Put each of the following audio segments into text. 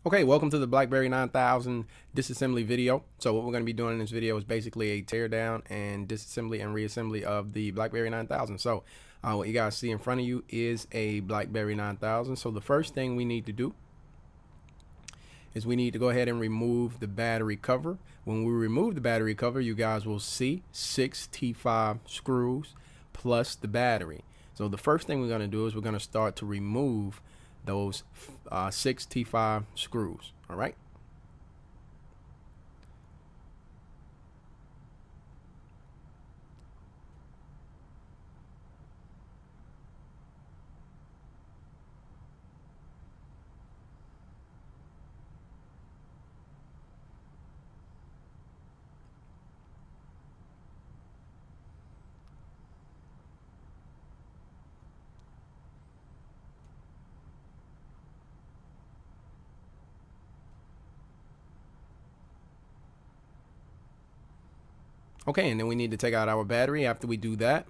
Okay, welcome to the Blackberry 9000 disassembly video. So what we're going to be doing in this video is basically a teardown and disassembly and reassembly of the Blackberry 9000. So what you guys see in front of you is a Blackberry 9000. So the first thing we need to do is we need to go ahead and remove the battery cover. When we remove the battery cover, you guys will see 6 T5 screws plus the battery. So the first thing we're going to do is we're going to start to remove those 6 T5 screws. All right. Okay, and then we need to take out our battery. After we do that,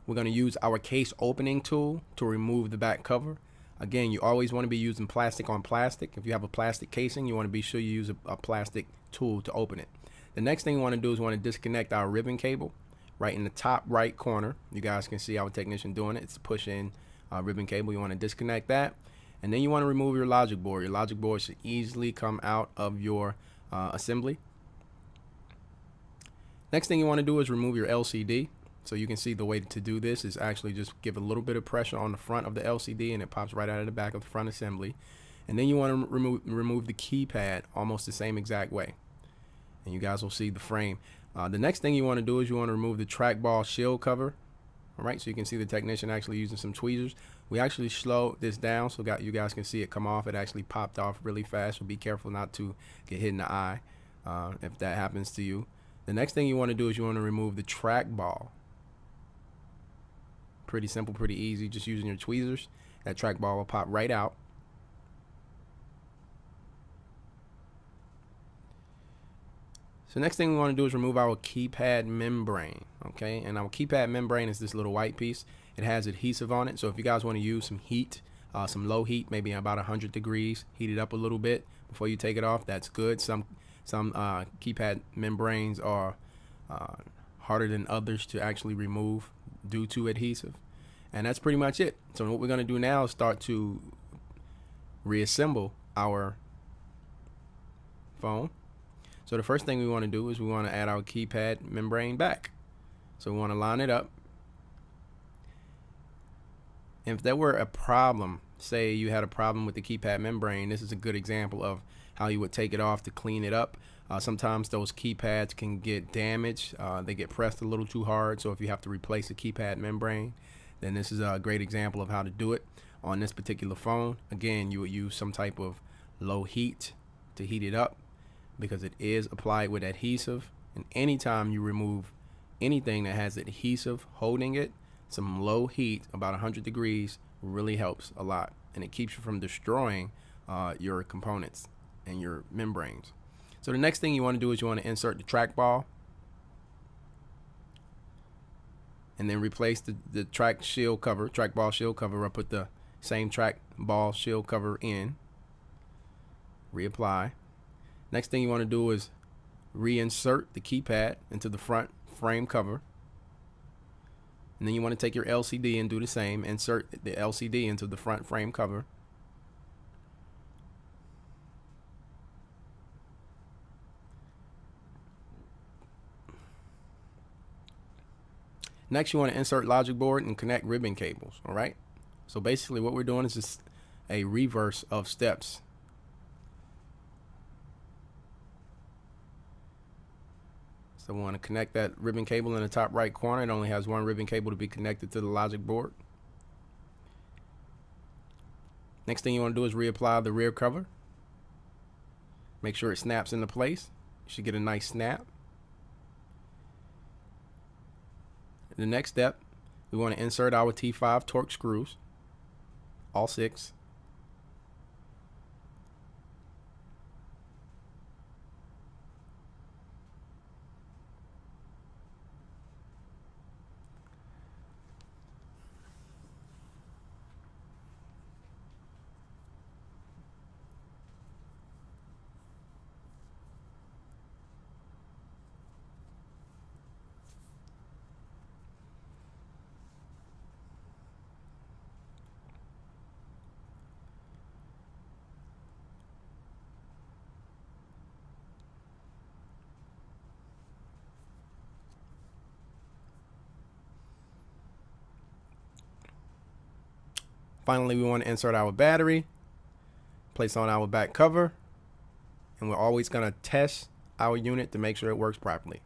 we're going to use our case opening tool to remove the back cover. Again, you always want to be using plastic on plastic. If you have a plastic casing, you want to be sure you use a plastic tool to open it. The next thing you want to do is want to disconnect our ribbon cable right in the top right corner. You guys can see our technician doing it. It's push-in ribbon cable. You want to disconnect that. And then you want to remove your logic board. Your logic board should easily come out of your assembly. Next thing you want to do is remove your LCD. So you can see the way to do this is actually just give a little bit of pressure on the front of the LCD and it pops right out of the back of the front assembly. And then you want to remove the keypad almost the same exact way. And you guys will see the frame. The next thing you want to do is you want to remove the trackball shield cover. All right, so you can see the technician actually using some tweezers. We actually slowed this down so you guys can see it come off. It actually popped off really fast, so be careful not to get hit in the eye if that happens to you. The next thing you want to do is you want to remove the trackball. Pretty simple, pretty easy, just using your tweezers. That trackball will pop right out. So next thing we want to do is remove our keypad membrane, okay? And our keypad membrane is this little white piece. It has adhesive on it, so if you guys want to use some heat, some low heat, maybe about 100 degrees, heat it up a little bit before you take it off, that's good. Some keypad membranes are harder than others to actually remove due to adhesive. And that's pretty much it. So what we're going to do now is start to reassemble our phone. So the first thing we want to do is we want to add our keypad membrane back. So we want to line it up. If there were a problem, say you had a problem with the keypad membrane, this is a good example of how you would take it off to clean it up. Sometimes those keypads can get damaged. They get pressed a little too hard. So if you have to replace the keypad membrane, then this is a great example of how to do it on this particular phone. Again, you would use some type of low heat to heat it up because it is applied with adhesive. And anytime you remove anything that has adhesive holding it, some low heat, about 100 degrees, really helps a lot. And it keeps you from destroying your components and your membranes. So the next thing you want to do is you want to insert the trackball and then replace the trackball shield cover. Or put the same trackball shield cover in, reapply. Next thing you want to do is reinsert the keypad into the front frame cover. And then you want to take your LCD and do the same. Insert the LCD into the front frame cover. Next, you want to insert logic board and connect ribbon cables. All right. So basically what we're doing is just a reverse of steps. So we want to connect that ribbon cable in the top right corner. It only has one ribbon cable to be connected to the logic board. Next thing you want to do is reapply the rear cover. Make sure it snaps into place. You should get a nice snap. The next step, we want to insert our T5 torque screws, all 6. Finally, we want to insert our battery, place on our back cover, and we're always going to test our unit to make sure it works properly.